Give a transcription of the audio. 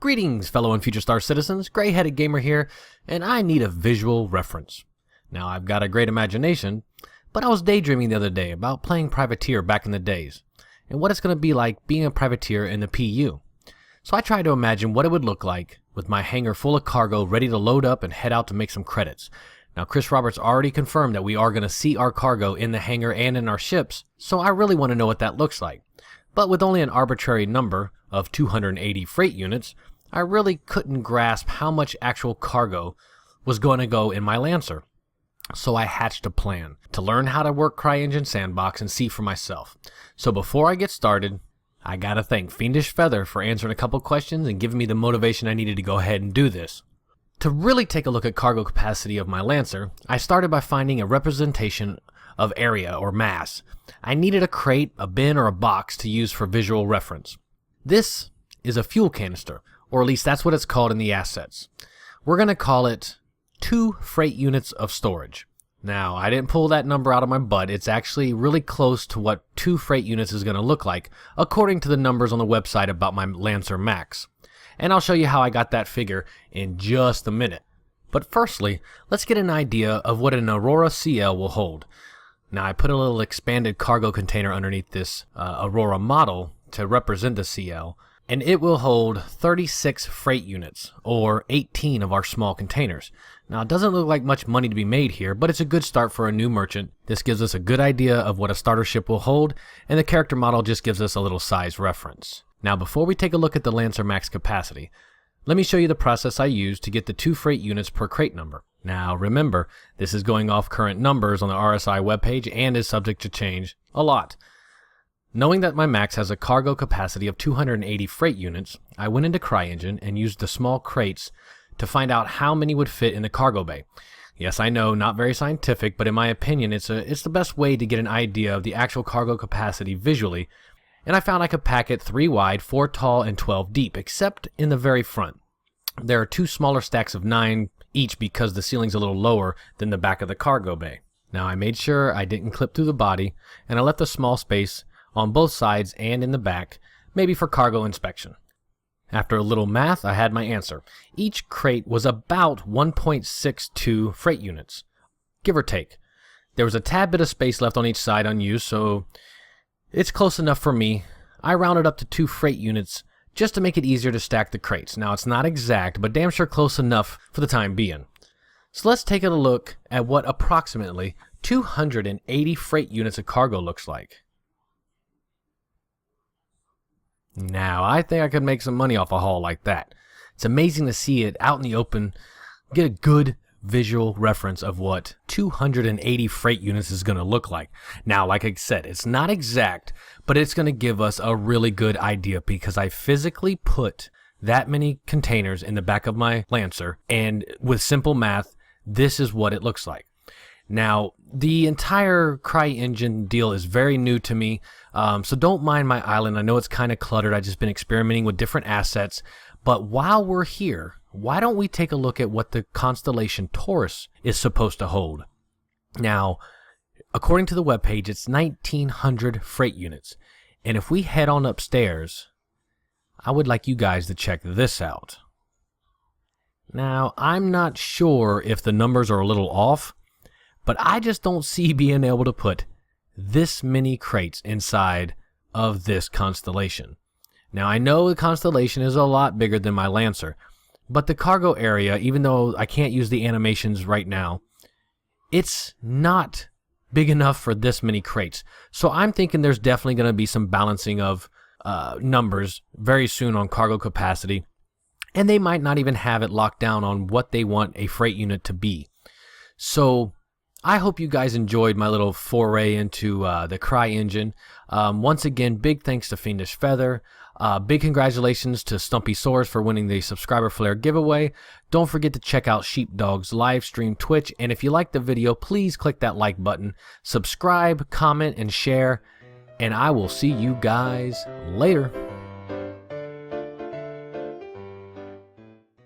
Greetings, fellow and future star citizens, gray-headed gamer here, and I need a visual reference. Now, I've got a great imagination, but I was daydreaming the other day about playing privateer back in the days, and what it's going to be like being a privateer in the PU. So I tried to imagine what it would look like with my hangar full of cargo ready to load up and head out to make some credits. Now, Chris Roberts already confirmed that we are going to see our cargo in the hangar and in our ships, so I really want to know what that looks like. But with only an arbitrary number of 280 freight units, I really couldn't grasp how much actual cargo was going to go in my Lancer. So I hatched a plan to learn how to work CryEngine Sandbox and see for myself. So before I get started, I gotta thank Fiendish Feather for answering a couple questions and giving me the motivation I needed to go ahead and do this. To really take a look at cargo capacity of my Lancer, I started by finding a representation of area or mass. I needed a crate, a bin, or a box to use for visual reference. This is a fuel canister, or at least that's what it's called in the assets. We're going to call it 2 freight units of storage. Now, I didn't pull that number out of my butt. It's actually really close to what 2 freight units is going to look like, according to the numbers on the website about my Lancer Max. And I'll show you how I got that figure in just a minute. But firstly, let's get an idea of what an Aurora CL will hold. Now, I put a little expanded cargo container underneath this Aurora model to represent the CL, and it will hold 36 freight units, or 18 of our small containers. Now, it doesn't look like much money to be made here, but it's a good start for a new merchant. This gives us a good idea of what a starter ship will hold, and the character model just gives us a little size reference. Now, before we take a look at the Lancer Max capacity, let me show you the process I used to get the 2 freight units per crate number. Now, remember, this is going off current numbers on the RSI webpage and is subject to change a lot. Knowing that my Max has a cargo capacity of 280 freight units, I went into CryEngine and used the small crates to find out how many would fit in the cargo bay. Yes, I know, not very scientific, but in my opinion, it's the best way to get an idea of the actual cargo capacity visually, and I found I could pack it 3 wide, 4 tall, and 12 deep, except in the very front. There are 2 smaller stacks of 9 each because the ceiling's a little lower than the back of the cargo bay. Now, I made sure I didn't clip through the body, and I left a small space on both sides and in the back, maybe for cargo inspection. After a little math, I had my answer. Each crate was about 1.62 freight units, give or take. There was a tad bit of space left on each side unused, so it's close enough for me. I rounded up to 2 freight units just to make it easier to stack the crates. Now, it's not exact, but damn sure close enough for the time being. So let's take a look at what approximately 280 freight units of cargo looks like. Now, I think I could make some money off a haul like that. It's amazing to see it out in the open, get a good visual reference of what 280 freight units is going to look like. Now, like I said, it's not exact, but it's going to give us a really good idea because I physically put that many containers in the back of my Lancer, and with simple math, this is what it looks like. Now, the entire CryEngine deal is very new to me, so don't mind my island. I know it's kind of cluttered. I've just been experimenting with different assets. But while we're here, why don't we take a look at what the Constellation Taurus is supposed to hold? Now, according to the webpage, it's 1,900 freight units. And if we head on upstairs, I would like you guys to check this out. Now, I'm not sure if the numbers are a little off, but I just don't see being able to put this many crates inside of this Constellation. Now, I know the Constellation is a lot bigger than my Lancer, but the cargo area, even though I can't use the animations right now, it's not big enough for this many crates. So I'm thinking there's definitely going to be some balancing of numbers very soon on cargo capacity, and they might not even have it locked down on what they want a freight unit to be. So I hope you guys enjoyed my little foray into the CryEngine. Once again, big thanks to Fiendish Feather. Big congratulations to Stumpy Source for winning the subscriber flare giveaway. Don't forget to check out Sheepdog's live stream Twitch. And if you liked the video, please click that like button, subscribe, comment, and share. And I will see you guys later.